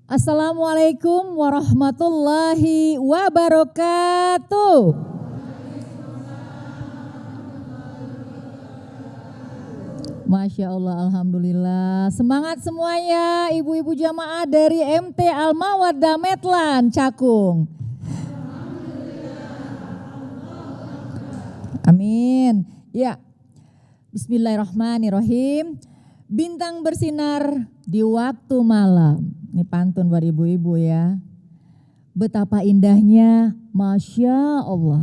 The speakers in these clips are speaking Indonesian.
Assalamualaikum warahmatullahi wabarakatuh. Masya Allah, Alhamdulillah. Semangat semuanya ibu-ibu jamaah dari MT Al-Mawaddah Medlan Cakung. Amin. Ya, bismillahirrahmanirrahim. Bintang bersinar di waktu malam. Ini pantun buat ibu-ibu ya. Betapa indahnya, Masya Allah.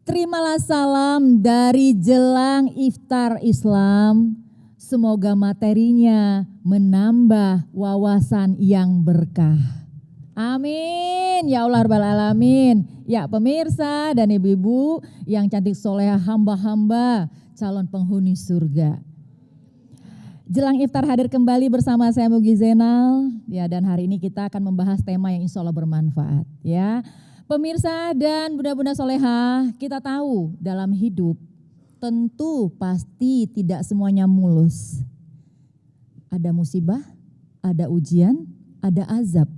Terimalah salam dari jelang iftar Islam. Semoga materinya menambah wawasan yang berkah. Amin. Ya Allah Rabbal Alamin. Ya pemirsa dan ibu-ibu yang cantik solehah, hamba-hamba calon penghuni surga. Jelang iftar hadir kembali bersama saya Mugi Zainal. Ya, dan hari ini kita akan membahas tema yang insya Allah bermanfaat. Ya. Pemirsa dan bunda-bunda solehah, kita tahu dalam hidup tentu pasti tidak semuanya mulus. Ada musibah, ada ujian, ada azab.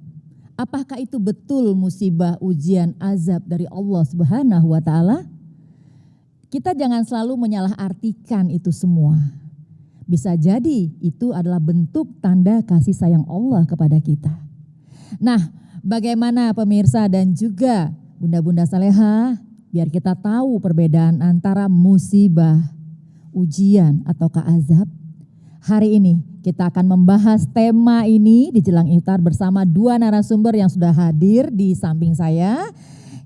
Apakah itu betul musibah, ujian, azab dari Allah Subhanahu wa Ta'ala? Kita jangan selalu menyalahartikan itu semua. Bisa jadi itu adalah bentuk tanda kasih sayang Allah kepada kita. Nah, bagaimana pemirsa dan juga bunda-bunda salehah, biar kita tahu perbedaan antara musibah, ujian ataukah azab. Hari ini kita akan membahas tema ini di jelang iftar bersama dua narasumber yang sudah hadir di samping saya.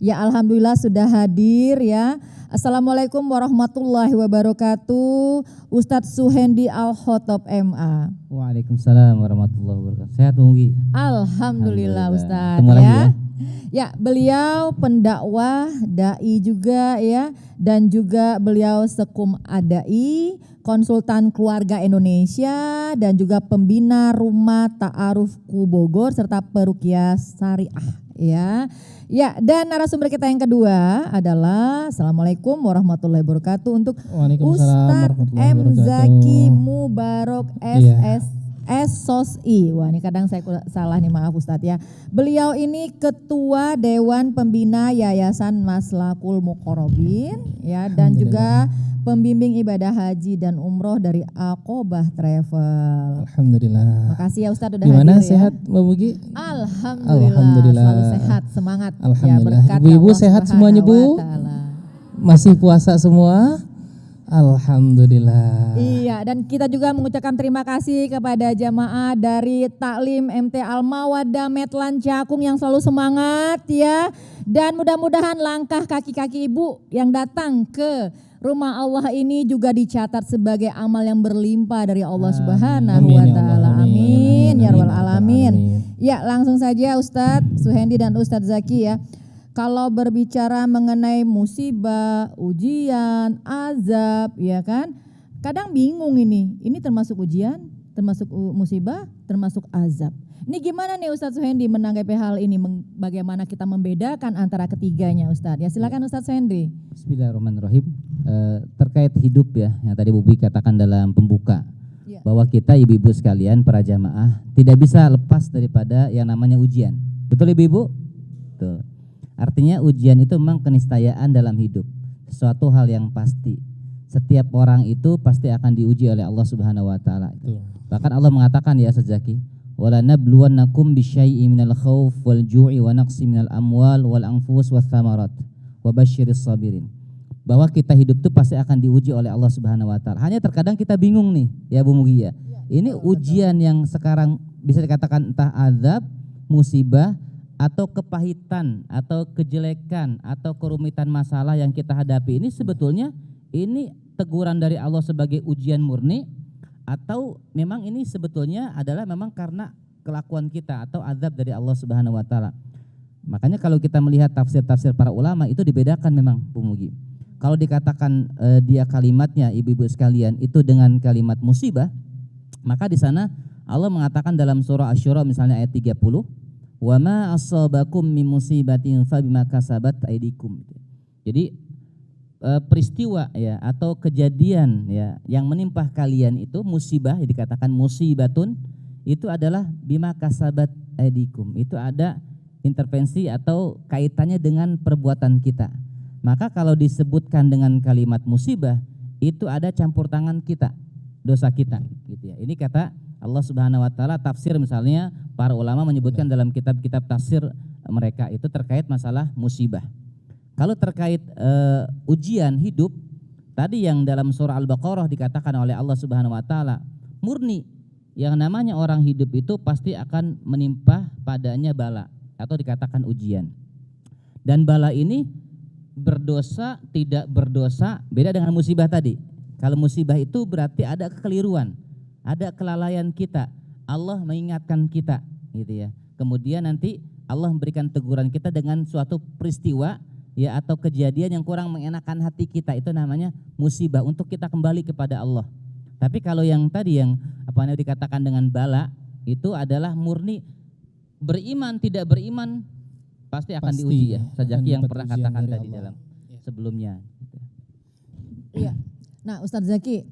Ya alhamdulillah sudah hadir ya. Assalamualaikum warahmatullahi wabarakatuh. Ustadz Suhendi Al-Khotob MA. Waalaikumsalam warahmatullahi wabarakatuh. Sehat Mugi? Alhamdulillah Ustadz ya. Ya, beliau pendakwah, dai juga ya, dan juga beliau sekum adai, konsultan keluarga Indonesia, dan juga pembina Rumah Ta'aruf Bogor serta peruqyah syariah ya. Ya, dan narasumber kita yang kedua adalah Assalamualaikum warahmatullahi wabarakatuh untuk Ustadz M. Zaki Mubarok SSI. Wah, ini kadang saya salah nih, maaf Ustadz ya. Beliau ini Ketua Dewan Pembina Yayasan Maslakul Muqarrabin ya, dan juga pembimbing ibadah haji dan umroh dari Aqobah Travel. Alhamdulillah. Makasih ya Ustadz udah Gimana hadir. Sehat ya. Mbak Mugi? Alhamdulillah. Selalu sehat, semangat. Alhamdulillah. Ya, Ibu-ibu sehat semuanya Bu? Masih puasa semua? Alhamdulillah. Iya, dan kita juga mengucapkan terima kasih kepada jamaah dari Taklim MT Al-Mawaddah Medlan Cakung yang selalu semangat ya. Dan mudah-mudahan langkah kaki-kaki ibu yang datang ke rumah Allah ini juga dicatat sebagai amal yang berlimpah dari Allah Subhanahu wa Ta'ala. Amin ya rabbal alamin. Ya, langsung saja Ustadz Suhendi dan Ustadz Zaki ya. Kalau berbicara mengenai musibah, ujian, azab, ya kan? Kadang bingung ini termasuk ujian, termasuk musibah, termasuk azab. Ini gimana nih Ustadz Suhendi menanggapi hal ini? Bagaimana kita membedakan antara ketiganya Ustadz? Ya silakan Ustadz Suhendi. Bismillahirrahmanirrahim. Terkait hidup ya, yang tadi Bu Bi katakan dalam pembuka, ya, bahwa kita ibu-ibu sekalian para jamaah tidak bisa lepas daripada yang namanya ujian. Betul ibu-ibu? Betul. Artinya ujian itu memang keniscayaan dalam hidup, sesuatu hal yang pasti. Setiap orang itu pasti akan diuji oleh Allah Subhanahu wa Ta'ala. Bahkan Allah mengatakan ya Zaki, wala nabluwannakum bisyai'in minal khauf wal ju'i wa naqsi minal amwal wal anfus was thamarat wa basyiris sabirin. Bahwa kita hidup itu pasti akan diuji oleh Allah Subhanahu wa Ta'ala. Hanya terkadang kita bingung nih ya Bu Mugi ya. Ini ujian yang sekarang bisa dikatakan entah azab, musibah, atau kepahitan, atau kejelekan, atau kerumitan masalah yang kita hadapi ini sebetulnya ini teguran dari Allah sebagai ujian murni, atau memang ini sebetulnya adalah memang karena kelakuan kita atau azab dari Allah Subhanahu wa Ta'ala. Makanya kalau kita melihat tafsir-tafsir para ulama itu dibedakan memang Bu Mugi. Kalau dikatakan dia kalimatnya ibu-ibu sekalian itu dengan kalimat musibah, maka di sana Allah mengatakan dalam surah Asy-Syura misalnya ayat 30, wa ma asabakum min musibatin fa bima kasabat aydikum. Jadi peristiwa ya atau kejadian ya yang menimpa kalian itu musibah, yang dikatakan musibatun itu adalah bima kasabat aydikum. Itu ada intervensi atau kaitannya dengan perbuatan kita. Maka kalau disebutkan dengan kalimat musibah, itu ada campur tangan kita, dosa kita, gitu ya. Ini kata Allah Subhanahu wa taala. Tafsir misalnya para ulama menyebutkan dalam kitab-kitab tafsir mereka itu terkait masalah musibah. Kalau terkait ujian hidup, tadi yang dalam surah Al-Baqarah dikatakan oleh Allah Subhanahu wa taala, murni yang namanya orang hidup itu pasti akan menimpa padanya bala atau dikatakan ujian. Dan bala ini berdosa tidak berdosa beda dengan musibah tadi. Kalau musibah itu berarti ada kekeliruan, ada kelalaian kita. Allah mengingatkan kita, gitu ya. Kemudian nanti Allah memberikan teguran kita dengan suatu peristiwa ya atau kejadian yang kurang mengenakan hati kita, itu namanya musibah untuk kita kembali kepada Allah. Tapi kalau yang tadi yang apa namanya dikatakan dengan bala itu adalah murni beriman tidak beriman pasti akan diuji ya. Sajaki yang pernah katakan tadi Allah dalam sebelumnya. Iya. Nah, Ustadz Zaki,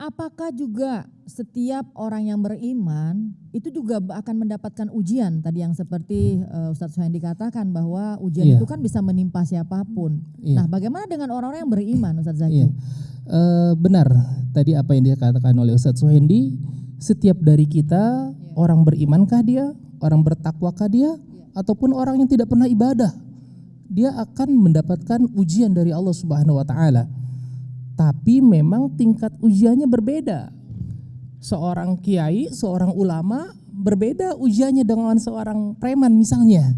apakah juga setiap orang yang beriman itu juga akan mendapatkan ujian tadi yang seperti Ustadz Suhendi katakan bahwa ujian itu kan bisa menimpa siapapun. Nah, bagaimana dengan orang-orang yang beriman, Ustadz Zaki? Benar tadi apa yang dikatakan oleh Ustadz Suhendi, setiap dari kita orang berimankah dia, orang bertakwakah dia, ataupun orang yang tidak pernah ibadah, dia akan mendapatkan ujian dari Allah Subhanahu wa taala. Tapi memang tingkat ujiannya berbeda. Seorang kiai, seorang ulama berbeda ujiannya dengan seorang preman misalnya.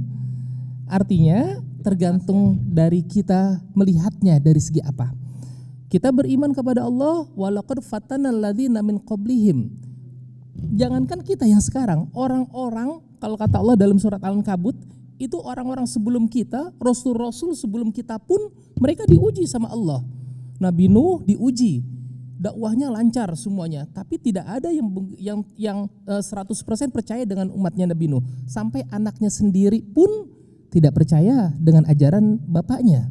Artinya tergantung dari kita melihatnya dari segi apa. Kita beriman kepada Allah, walaqad fatanal ladzina min qablihim. Jangankan kita yang sekarang, orang-orang kalau kata Allah dalam surat Al-Ankabut, itu orang-orang sebelum kita, rasul-rasul sebelum kita pun mereka diuji sama Allah. Nabi Nuh diuji, dakwahnya lancar semuanya, tapi tidak ada yang 100% percaya dengan umatnya Nabi Nuh. Sampai anaknya sendiri pun tidak percaya dengan ajaran bapaknya.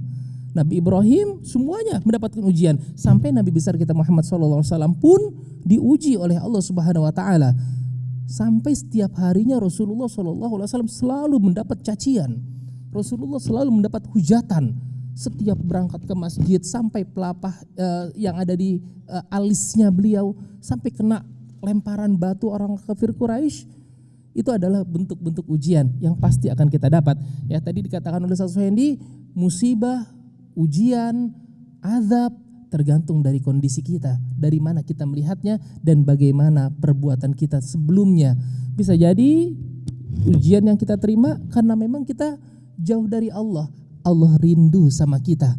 Nabi Ibrahim semuanya mendapatkan ujian, sampai Nabi besar kita Muhammad SAW pun diuji oleh Allah Subhanahu wa taala. Sampai setiap harinya Rasulullah SAW selalu mendapat cacian. Rasulullah selalu mendapat hujatan. Setiap berangkat ke masjid sampai pelapah yang ada di alisnya beliau sampai kena lemparan batu orang kafir Quraisy. Itu adalah bentuk-bentuk ujian yang pasti akan kita dapat. Ya tadi dikatakan oleh Ustaz Suhendi, musibah, ujian, azab tergantung dari kondisi kita, dari mana kita melihatnya dan bagaimana perbuatan kita sebelumnya. Bisa jadi ujian yang kita terima karena memang kita jauh dari Allah. Allah rindu sama kita.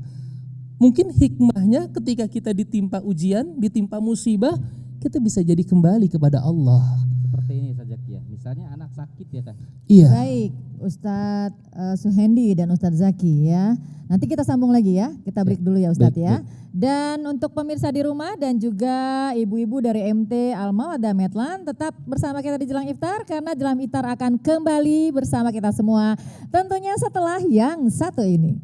Mungkin hikmahnya ketika kita ditimpa ujian, ditimpa musibah, kita bisa jadi kembali kepada Allah. Seperti ini saja ya. Misalnya anak sakit ya kan. Iya. Baik, Ustadz Suhendi dan Ustadz Zaki ya. Nanti kita sambung lagi ya. Kita break dulu ya Ustadz ya. Dan untuk pemirsa di rumah dan juga ibu-ibu dari MT Al-Mawaddah Medland, tetap bersama kita di Jelang Iftar karena Jelang Iftar akan kembali bersama kita semua. Tentunya setelah yang satu ini.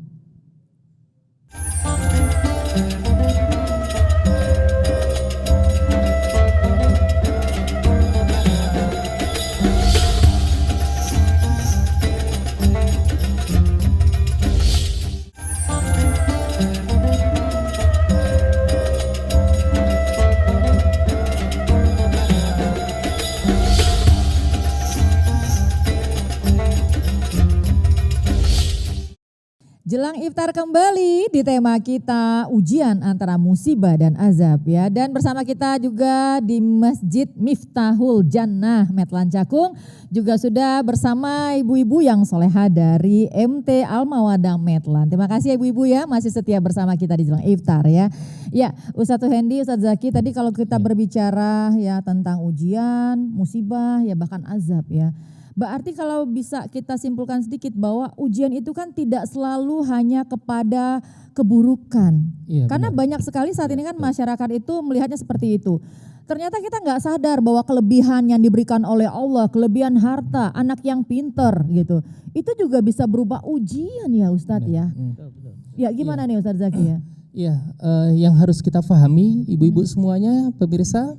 Jelang Iftar kembali di tema kita ujian antara musibah dan azab ya. Dan bersama kita juga di Masjid Miftahul Jannah Medland Cakung juga sudah bersama ibu-ibu yang soleha dari MT Al-Mawaddah Medland. Terima kasih ibu-ibu ya masih setia bersama kita di Jelang Iftar ya. Ya Ustadz Suhendi, Ustadz Zaki tadi kalau kita berbicara ya tentang ujian, musibah ya bahkan azab ya. Berarti kalau bisa kita simpulkan sedikit bahwa ujian itu kan tidak selalu hanya kepada keburukan. Iya, karena benar. banyak sekali saat ini kan masyarakat itu melihatnya seperti itu. Ternyata kita nggak sadar bahwa kelebihan yang diberikan oleh Allah, kelebihan harta, anak yang pinter gitu, itu juga bisa berubah ujian ya Ustadz ya. Ya gimana nih Ustadz Zaki ya? Iya, yang harus kita pahami ibu-ibu semuanya, pemirsa,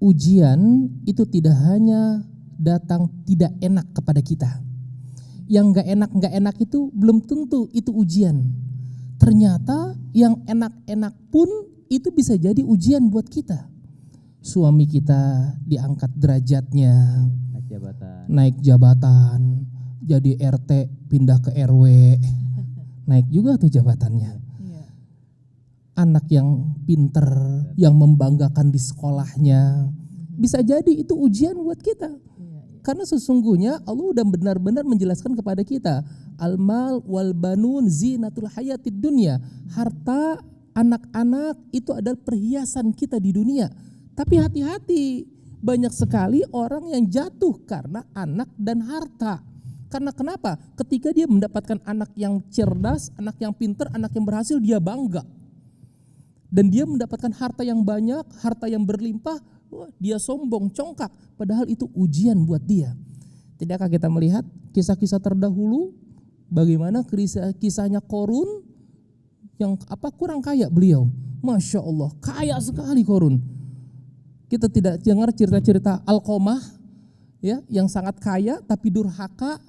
ujian itu tidak hanya datang tidak enak kepada kita. Yang nggak enak itu belum tentu itu ujian. Ternyata yang enak-enak pun itu bisa jadi ujian buat kita. Suami kita diangkat derajatnya, naik jabatan, jadi RT pindah ke RW, naik juga tuh jabatannya. Anak yang pinter, yang membanggakan di sekolahnya, bisa jadi itu ujian buat kita. Karena sesungguhnya Allah udah benar-benar menjelaskan kepada kita, al-mal wal banun zinatul hayatid dunya. Harta, anak-anak itu adalah perhiasan kita di dunia. Tapi hati-hati, banyak sekali orang yang jatuh karena anak dan harta. Karena kenapa? Ketika dia mendapatkan anak yang cerdas, anak yang pinter, anak yang berhasil, dia bangga. Dan dia mendapatkan harta yang banyak, harta yang berlimpah, dia sombong, congkak. Padahal itu ujian buat dia. Tidakkah kita melihat kisah-kisah terdahulu, bagaimana kisahnya Qorun yang kurang kaya beliau. Masya Allah, kaya sekali Qorun. Kita tidak dengar cerita-cerita Alqamah, ya, yang sangat kaya tapi durhaka.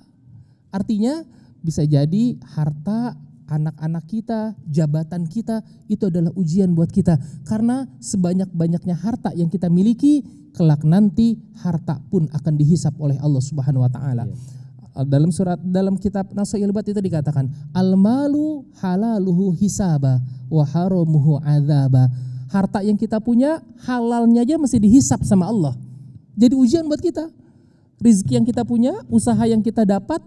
Artinya bisa jadi harta anak-anak kita, jabatan kita itu adalah ujian buat kita. Karena sebanyak-banyaknya harta yang kita miliki, kelak nanti harta pun akan dihisap oleh Allah Subhanahu wa taala. Dalam kitab Nasaihul Ibad itu dikatakan, al-malu halaluhu hisaba wa haramuhu adzaba. Harta yang kita punya halalnya aja mesti dihisap sama Allah. Jadi ujian buat kita. Rizki yang kita punya, usaha yang kita dapat,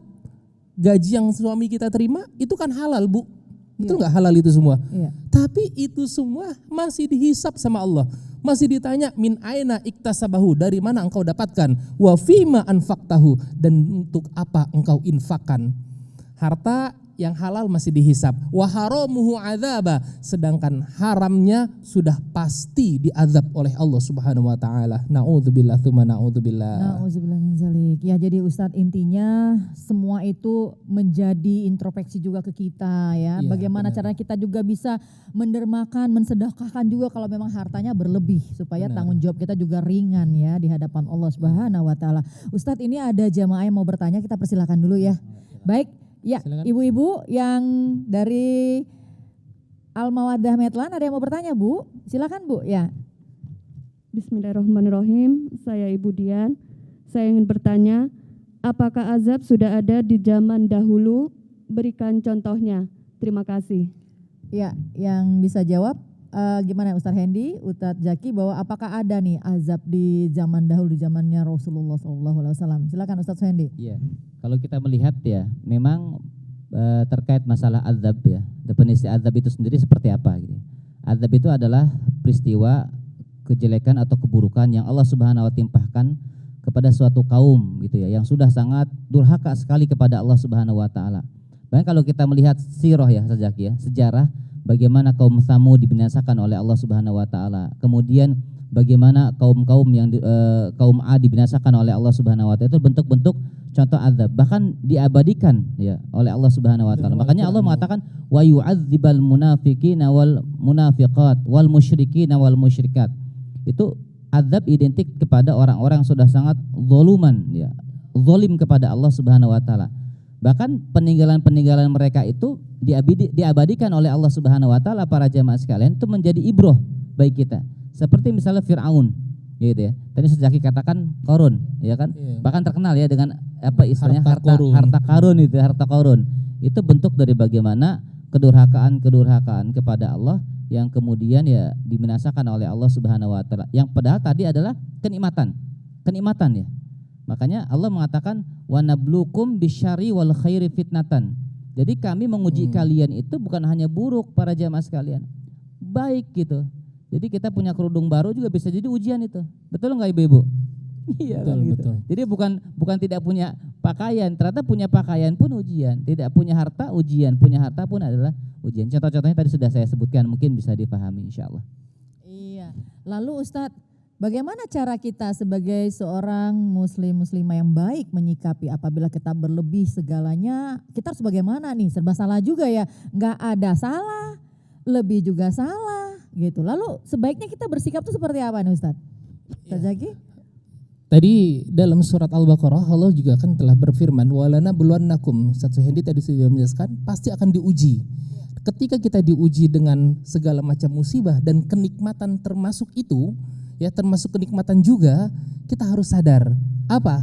gaji yang suami kita terima, itu kan halal, Bu. Betul nggak halal itu semua? Tapi itu semua masih dihisap sama Allah. Masih ditanya, min aina iktasabahu, dari mana engkau dapatkan? Wa fima anfaqtahu, dan untuk apa engkau infakkan? Harta yang halal masih dihisap. Wa haramuhu adzaba, sedangkan haramnya sudah pasti diazab oleh Allah Subhanahu wa taala. Nauzubillah tsumma naudzubillah. Nauzubillah min zalik. Ya, jadi Ustadz, intinya semua itu menjadi introspeksi juga ke kita ya. Bagaimana caranya kita juga bisa mendermakan, mensedekahkan juga kalau memang hartanya berlebih, supaya tanggung jawab kita juga ringan ya di hadapan Allah Subhanahu wa taala. Ustadz, ini ada jamaah yang mau bertanya, kita persilakan dulu ya. Baik. Ya, silakan. Ibu-ibu yang dari Al-Mawaddah Medlan, ada yang mau bertanya, Bu? Silakan, Bu. Ya. Bismillahirrahmanirrahim. Saya Ibu Dian. Saya ingin bertanya, apakah azab sudah ada di zaman dahulu? Berikan contohnya. Terima kasih. Ya, yang bisa jawab gimana Ustadz Hendy, Ustadz Zaki, bahwa apakah ada nih azab di zaman dahulu, di zamannya Rasulullah SAW? Silakan Ustadz Hendy. Iya. Kalau kita melihat ya, memang terkait masalah azab ya, definisi azab itu sendiri seperti apa gitu. Azab itu adalah peristiwa kejelekan atau keburukan yang Allah Subhanahu wa taala timpahkan kepada suatu kaum gitu ya, yang sudah sangat durhaka sekali kepada Allah Subhanahu wa taala. Bahkan kalau kita melihat sirah ya, Zaki ya, sejarah bagaimana kaum Tsamud dibinasakan oleh Allah Subhanahu wa taala. Kemudian bagaimana kaum-kaum yang kaum Ad dibinasakan oleh Allah Subhanahu wa taala, itu bentuk-bentuk contoh azab, bahkan diabadikan ya oleh Allah Subhanahu wa taala. Makanya Allah mengatakan wa yu'adzibal munafiqina wal munafiqat wal musyrikina wal musyrikat. Itu azab identik kepada orang-orang yang sudah sangat zaluman ya, zalim kepada Allah Subhanahu wa taala. Bahkan peninggalan-peninggalan mereka itu diabadikan oleh Allah Subhanahu wa taala, para jamaah sekalian, itu menjadi ibroh bagi kita. Seperti misalnya Fir'aun gitu ya. Tadi Zaki katakan Qarun, ya kan? Bahkan terkenal ya dengan apa istilahnya harta karun itu, harta karun. Itu bentuk dari bagaimana kedurhakaan kepada Allah yang kemudian ya dibinasakan oleh Allah Subhanahu wa taala. Yang padahal tadi adalah kenikmatan ya. Makanya Allah mengatakan wa nablukum bisyarri wal khairi fitnatan. Jadi kami menguji kalian itu bukan hanya buruk para jamaah sekalian, baik gitu. Jadi kita punya kerudung baru juga bisa jadi ujian itu. Betul enggak Ibu-ibu? Iya, betul, gitu. Betul. Jadi bukan tidak punya pakaian, ternyata punya pakaian pun ujian. Tidak punya harta ujian, punya harta pun adalah ujian. Contoh-contohnya tadi sudah saya sebutkan, mungkin bisa dipahami insyaallah. Iya. Lalu Ustadz, bagaimana cara kita sebagai seorang muslimah yang baik menyikapi apabila kita berlebih segalanya? Kita harus bagaimana nih? Serba salah juga ya. Enggak ada salah, lebih juga salah gitu. Lalu sebaiknya kita bersikap itu seperti apa nih Ustadz? Ustadz Zaki? Tadi dalam surat Al-Baqarah Allah juga kan telah berfirman walana buluannakum. Ustaz Suhendi tadi sudah menjelaskan pasti akan diuji. Ketika kita diuji dengan segala macam musibah dan kenikmatan termasuk itu, ya termasuk kenikmatan juga, kita harus sadar apa?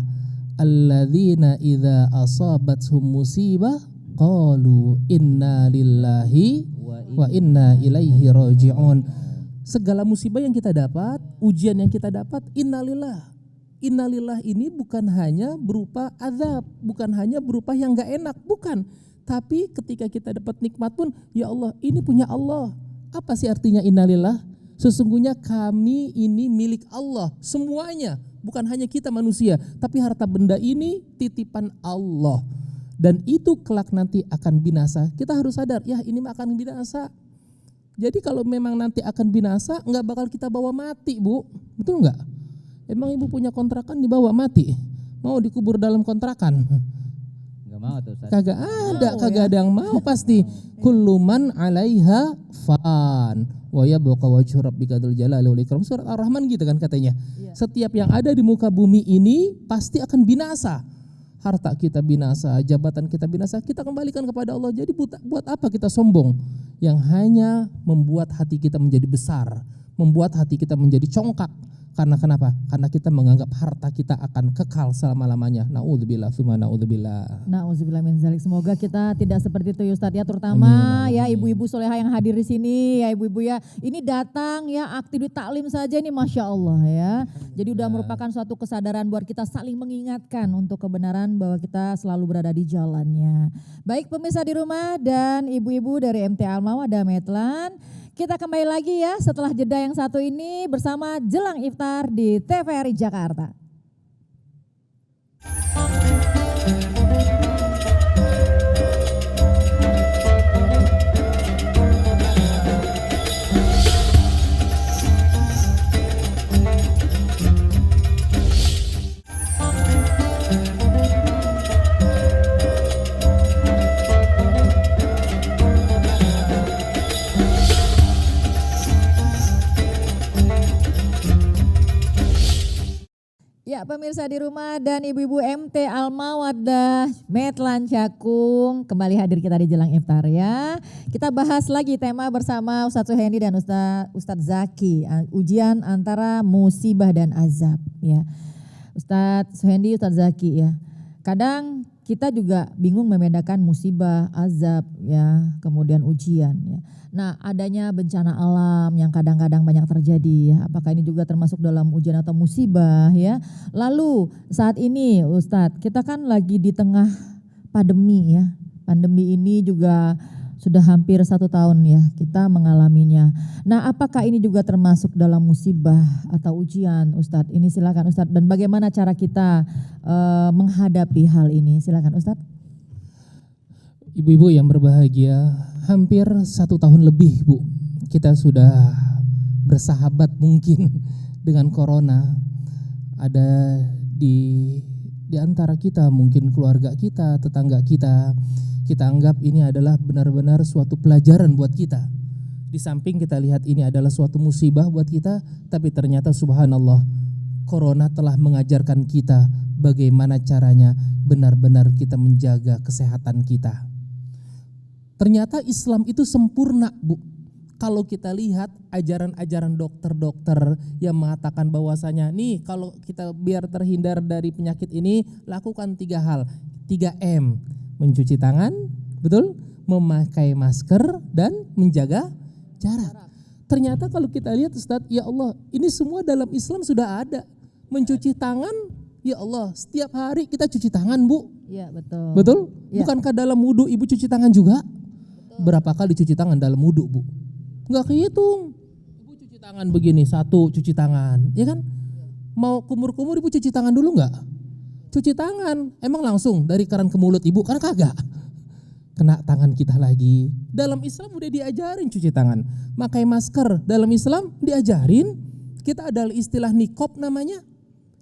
Alladzina idza asabathum musibah qalu inna lillahi wa inna ilaihi raji'un. Segala musibah yang kita dapat, ujian yang kita dapat, innalillah. Innalillah ini bukan hanya berupa azab, bukan hanya berupa yang gak enak, bukan. Tapi ketika kita dapat nikmat pun, ya Allah ini punya Allah. Apa sih artinya innalillah? Sesungguhnya kami ini milik Allah, semuanya. Bukan hanya kita manusia, tapi harta benda ini titipan Allah. Dan itu kelak nanti akan binasa. Kita harus sadar, ya ini akan binasa. Jadi kalau memang nanti akan binasa, nggak bakal kita bawa mati, Bu. Betul nggak? Emang ibu punya kontrakan dibawa mati? Mau dikubur dalam kontrakan? Enggak mau tuh Ustaz. Kagak ada yang mau pasti. Kullu man 'alaiha fan wa yabqa wajhu rabbika dzul jalali wal ikram. Surat Ar-Rahman gitu kan katanya. Setiap yang ada di muka bumi ini pasti akan binasa. Harta kita binasa, jabatan kita binasa, kita kembalikan kepada Allah. Jadi buat apa kita sombong? Yang hanya membuat hati kita menjadi besar, membuat hati kita menjadi congkak. Karena kenapa? Karena kita menganggap harta kita akan kekal selama-lamanya. Na'udzubillah, summa na'udzubillah. Na'udzubillah min dzalik. Semoga kita tidak seperti itu ya Ustadz ya, terutama Amin. ya ibu-ibu soleha yang hadir di sini ya ibu-ibu ya. Ini datang ya aktivitas taklim saja ini Masya Allah ya. Jadi udah merupakan suatu kesadaran buat kita saling mengingatkan untuk kebenaran bahwa kita selalu berada di jalannya. Baik pemirsa di rumah dan ibu-ibu dari MT Al-Mawaddah Medlan. Kita kembali lagi ya setelah jeda yang satu ini bersama Jelang Iftar di TVRI Jakarta. Ya pemirsa di rumah dan ibu-ibu MT Al-Mawaddah Medlan Cakung kembali hadir kita di Jelang Iftar ya. Kita bahas lagi tema bersama Ustadz Suhendi dan Ustadz Zaki, ujian antara musibah dan azab ya. Ustadz Suhendi, Ustadz Zaki ya. Kadang kita juga bingung membedakan musibah, azab ya, kemudian ujian ya. Nah, adanya bencana alam yang kadang-kadang banyak terjadi ya. Apakah ini juga termasuk dalam ujian atau musibah ya? Lalu saat ini Ustadz, kita kan lagi di tengah pandemi ya. Pandemi ini juga sudah hampir 1 tahun ya kita mengalaminya. Nah, apakah ini juga termasuk dalam musibah atau ujian Ustadz? Ini silakan Ustadz. Dan bagaimana cara kita menghadapi hal ini? Silakan Ustadz. Ibu-ibu yang berbahagia, hampir 1 tahun lebih Bu, kita sudah bersahabat mungkin dengan corona. Ada di antara kita, mungkin keluarga kita, tetangga kita anggap ini adalah benar-benar suatu pelajaran buat kita. Di samping kita lihat ini adalah suatu musibah buat kita, tapi ternyata subhanallah, corona telah mengajarkan kita bagaimana caranya benar-benar kita menjaga kesehatan kita. Ternyata Islam itu sempurna Bu. Kalau kita lihat ajaran-ajaran dokter-dokter yang mengatakan bahwasanya nih kalau kita biar terhindar dari penyakit ini lakukan 3 hal, 3M, mencuci tangan, betul, memakai masker dan menjaga jarak. Ternyata kalau kita lihat Ustadz, ya Allah ini semua dalam Islam sudah ada. Mencuci tangan, ya Allah setiap hari kita cuci tangan Bu. Iya betul. Betul? Ya. Bukankah dalam wudhu ibu cuci tangan juga? Berapa kali cuci tangan dalam wudhu Bu? Enggak kehitung. Ibu cuci tangan begini, 1 cuci tangan, ya kan? Mau kumur-kumur ibu cuci tangan dulu enggak? Cuci tangan, emang langsung dari keran ke mulut ibu? Karena kagak. Kena tangan kita lagi. Dalam Islam udah diajarin cuci tangan. Pakai masker, dalam Islam diajarin. Kita ada istilah nikob namanya,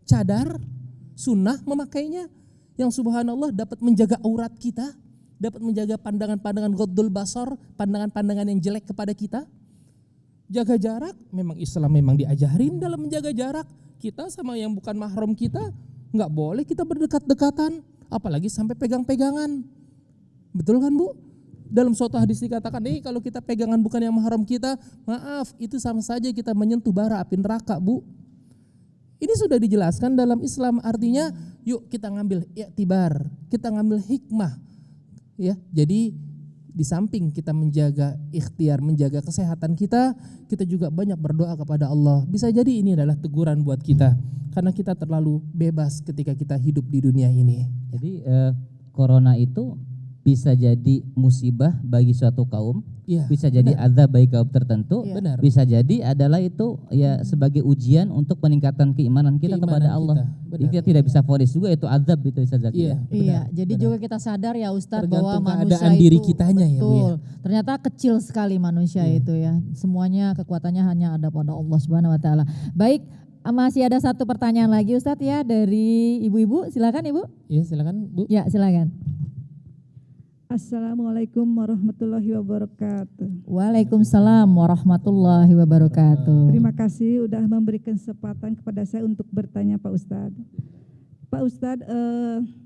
cadar, sunnah memakainya. Yang subhanallah dapat menjaga aurat kita. Dapat menjaga pandangan-pandangan ghaddul basar, pandangan-pandangan yang jelek kepada kita. Jaga jarak, memang Islam memang diajarin dalam menjaga jarak. kita sama yang bukan mahram kita nggak boleh kita berdekat-dekatan, apalagi sampai pegang-pegangan. Betul kan Bu? Dalam suatu hadis dikatakan, kalau kita pegangan bukan yang mahram kita, maaf, itu sama saja kita menyentuh bara api neraka, Bu. Ini sudah dijelaskan dalam Islam, artinya yuk kita ngambil i'tibar, kita ngambil hikmah. Ya, jadi di samping kita menjaga ikhtiar, menjaga kesehatan kita juga banyak berdoa kepada Allah. Bisa jadi ini adalah teguran buat kita, karena kita terlalu bebas ketika kita hidup di dunia ini. Jadi corona itu bisa jadi musibah bagi suatu kaum, Iya, bisa jadi benar. azab bagi kaum tertentu, Iya. Benar. bisa jadi adalah itu ya sebagai ujian untuk meningkatkan keimanan kita kepada Keimanan Allah. kita, Jadi benar. kita tidak bisa vonis juga itu azab itu Ustaz Zaki. Iya, Ya. Iya, benar, jadi benar. juga kita sadar ya Ustadz Tergantung bahwa manusia keadaan itu diri kitanya ya, Bu, ya. betul. Ternyata kecil sekali manusia itu ya. Semuanya kekuatannya hanya ada pada Allah Subhanahu wa taala. Baik, masih ada satu pertanyaan lagi Ustadz ya dari ibu-ibu. Silakan Ibu. Iya, silakan Bu. Ya, silakan. Assalamualaikum warahmatullahi wabarakatuh. Waalaikumsalam warahmatullahi wabarakatuh. Terima kasih sudah memberikan kesempatan kepada saya untuk bertanya Pak Ustadz. Pak Ustadz,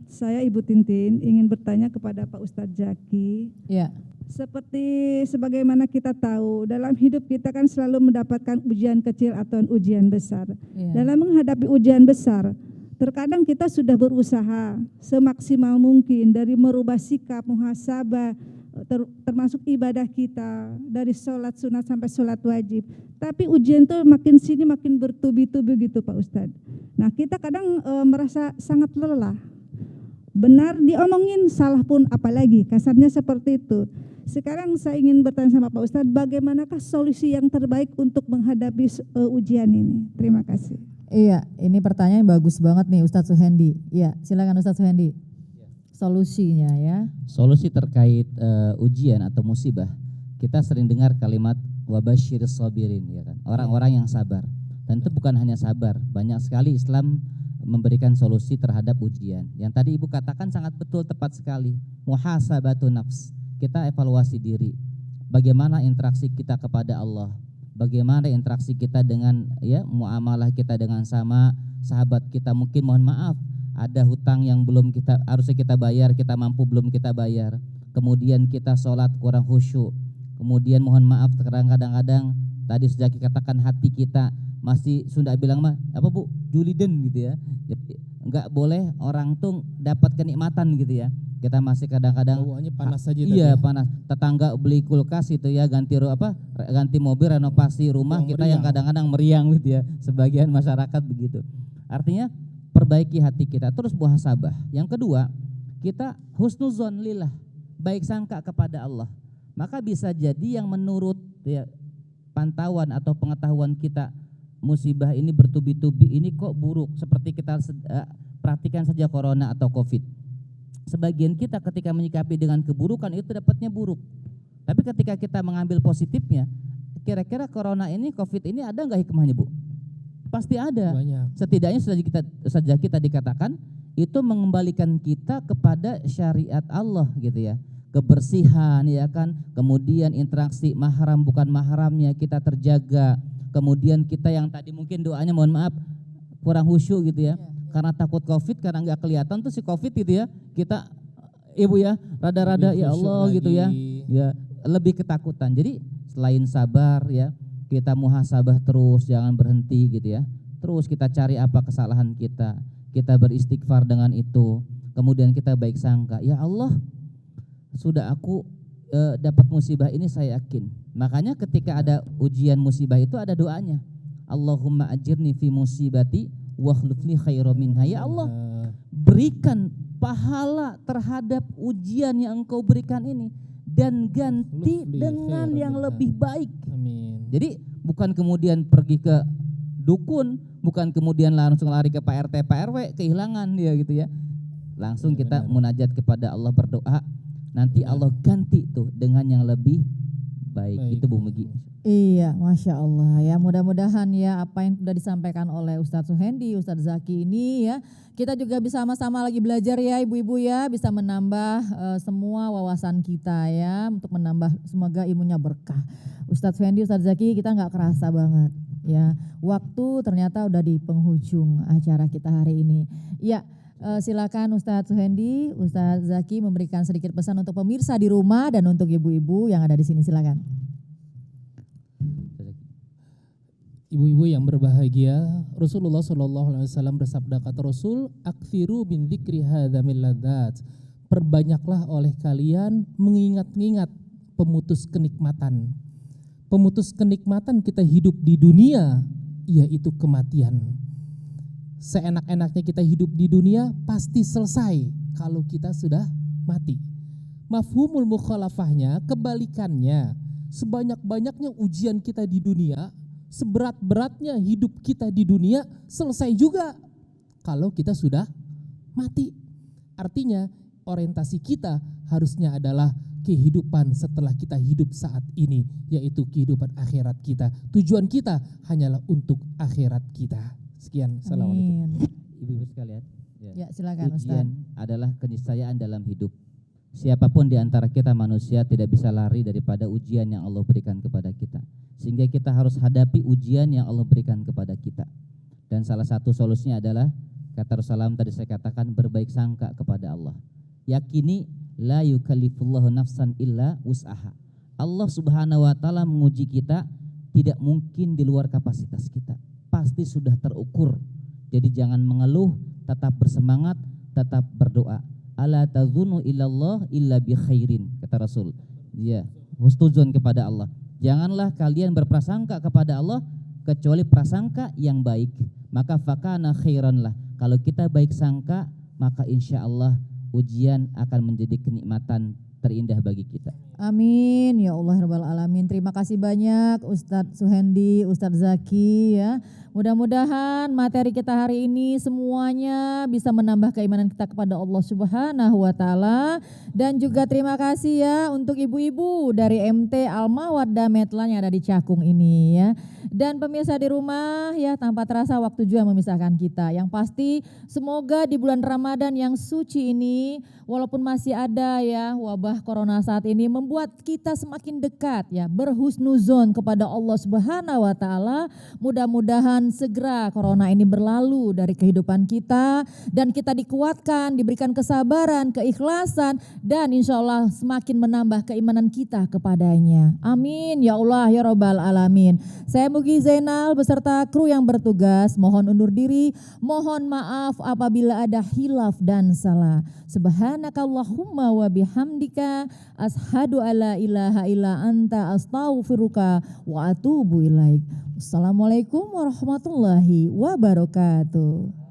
saya Ibu Tintin ingin bertanya kepada Pak Ustadz Zaki. Ya, Seperti sebagaimana kita tahu, dalam hidup kita kan selalu mendapatkan ujian kecil atau ujian besar. ya. Dalam menghadapi ujian besar, terkadang kita sudah berusaha semaksimal mungkin dari merubah sikap, muhasabah, termasuk ibadah kita, dari sholat sunat sampai sholat wajib. Tapi ujian itu makin sini makin bertubi-tubi gitu Pak Ustadz. Nah kita kadang merasa sangat lelah. Benar diomongin, salah pun apalagi, kasarnya seperti itu. Sekarang saya ingin bertanya sama Pak Ustadz, bagaimanakah solusi yang terbaik untuk menghadapi ujian ini? Terima kasih. Iya, ini pertanyaan yang bagus banget nih Ustadz Suhendi. Iya, silakan Ustadz Suhendi. Solusinya ya. Solusi terkait ujian atau musibah, kita sering dengar kalimat wabasyiris sabirin, ya kan? Orang-orang yang sabar. Dan itu bukan hanya sabar, banyak sekali Islam memberikan solusi terhadap ujian. Yang tadi Ibu katakan sangat betul, tepat sekali. Muhasabatu nafs. Kita evaluasi diri. Bagaimana interaksi kita kepada Allah? Bagaimana interaksi kita dengan muamalah kita dengan sama sahabat kita, mungkin mohon maaf ada hutang yang belum kita harusnya kita bayar, kita mampu belum kita bayar. Kemudian kita sholat kurang khusyuk. Kemudian mohon maaf kadang-kadang tadi sudah katakan hati kita masih Sunda bilang apa Bu, juliden gitu ya. Jadi enggak boleh orang tuh dapat kenikmatan gitu ya. Kita masih kadang-kadang Bawaannya panas saja. iya panas. Tetangga beli kulkas itu ya, ganti mobil, renovasi rumah, kita yang kadang-kadang meriang gitu ya. Sebagian masyarakat begitu. Artinya perbaiki hati kita, terus muhasabah. Yang kedua, kita husnuzon lillah, baik sangka kepada Allah. Maka bisa jadi yang menurut ya pantauan atau pengetahuan kita musibah ini bertubi-tubi ini kok buruk, seperti kita perhatikan saja corona atau covid. Sebagian kita ketika menyikapi dengan keburukan itu dapatnya buruk. Tapi ketika kita mengambil positifnya, kira-kira corona ini, covid ini ada nggak hikmahnya Bu? Pasti ada. Banyak. Setidaknya saja kita dikatakan itu mengembalikan kita kepada syariat Allah gitu ya. Kebersihan ya kan, kemudian interaksi mahram bukan mahramnya kita terjaga. Kemudian kita yang tadi mungkin doanya mohon maaf kurang khusyuk gitu ya. Karena takut covid, karena nggak kelihatan tuh si covid gitu ya, kita Ibu ya rada-rada Lebih ya khusyuk Allah gitu ya, lagi. ya lebih ketakutan. Jadi selain sabar ya, kita muhasabah terus, jangan berhenti gitu ya. Terus kita cari apa kesalahan kita beristighfar dengan itu. Kemudian kita baik sangka, ya Allah sudah aku dapat musibah ini saya yakin. Makanya ketika ada ujian musibah itu ada doanya. Allahumma ajirni fi musibati wakhlufli khairan minha. Ya Allah, berikan pahala terhadap ujian yang Engkau berikan ini dan ganti Lufli dengan khairan yang minha. lebih baik. Amin. Jadi bukan kemudian pergi ke dukun, bukan kemudian langsung lari ke Pak RT, Pak RW, kehilangan dia gitu ya. Langsung Ya, kita benar. munajat kepada Allah, berdoa. Nanti Benar. Allah ganti tuh dengan yang lebih baik. Baik. Itu Bu Megi. Iya, Masya Allah ya, mudah-mudahan ya apa yang sudah disampaikan oleh Ustadz Suhendi, Ustadz Zaki ini ya, kita juga bisa sama-sama lagi belajar ya ibu-ibu ya, bisa menambah semua wawasan kita ya, untuk menambah semoga ilmunya berkah. Ustadz Suhendi, Ustadz Zaki kita nggak kerasa banget, ya. Waktu ternyata udah di penghujung acara kita hari ini. Ya, silakan Ustadz Suhendi, Ustadz Zaki memberikan sedikit pesan untuk pemirsa di rumah dan untuk ibu-ibu yang ada di sini, silakan. Ibu-ibu yang berbahagia, Rasulullah SAW bersabda, kata Rasul, "Aktsiru min dzikri hadza min ladzat." Perbanyaklah oleh kalian mengingat-ingat pemutus kenikmatan. Pemutus kenikmatan kita hidup di dunia, yaitu kematian. Seenak-enaknya kita hidup di dunia pasti selesai kalau kita sudah mati. Mafhumul mukhalafahnya, kebalikannya, sebanyak-banyaknya ujian kita di dunia, seberat-beratnya hidup kita di dunia selesai juga kalau kita sudah mati. Artinya orientasi kita harusnya adalah kehidupan setelah kita hidup saat ini, yaitu kehidupan akhirat kita. Tujuan kita hanyalah untuk akhirat kita. Sekian, assalamualaikum. Amin. Ibu-ibu sekalian, Ya, silakan Ustadz. ujian adalah keniscayaan dalam hidup. Siapapun di antara kita manusia tidak bisa lari daripada ujian yang Allah berikan kepada kita. Sehingga kita harus hadapi ujian yang Allah berikan kepada kita. Dan salah satu solusinya adalah, kata Rasulullah tadi saya katakan, berbaik sangka kepada Allah. Yakini la yukallifullahu nafsan illa wus'aha. Allah Subhanahu wa taala menguji kita tidak mungkin di luar kapasitas kita. Pasti sudah terukur. Jadi jangan mengeluh, tetap bersemangat, tetap berdoa. Ala tazunu illallah illa bi khairin, kata Rasul. Ya, husnuzon kepada Allah. Janganlah kalian berprasangka kepada Allah kecuali prasangka yang baik. Maka fakana khairan lah. Kalau kita baik sangka, maka insya Allah ujian akan menjadi kenikmatan terindah bagi kita. Amin ya Allah rabbal alamin. Terima kasih banyak Ustadz Suhendi, Ustadz Zaki ya. Mudah-mudahan materi kita hari ini semuanya bisa menambah keimanan kita kepada Allah Subhanahu wa taala, dan juga terima kasih ya untuk ibu-ibu dari MT Al-Mawaddah Medlan yang ada di Cakung ini ya. Dan pemirsa di rumah ya, tanpa terasa waktu juga memisahkan kita. Yang pasti semoga di bulan Ramadan yang suci ini, walaupun masih ada ya wabah corona saat ini, membuat kita semakin dekat ya, berhusnuzon kepada Allah Subhanahu wa taala. Mudah-mudahan segera corona ini berlalu dari kehidupan kita dan kita dikuatkan, diberikan kesabaran, keikhlasan, dan insya Allah semakin menambah keimanan kita kepadanya. Amin ya Allah ya Rabbal alamin. Saya Mugi Zainal beserta kru yang bertugas mohon undur diri, mohon maaf apabila ada hilaf dan salah. Subhanakallahumma wa bihamdika ashadu alla ilaha illa anta astaghfiruka wa atubu ilaik. Assalamualaikum warahmatullahi wabarakatuh.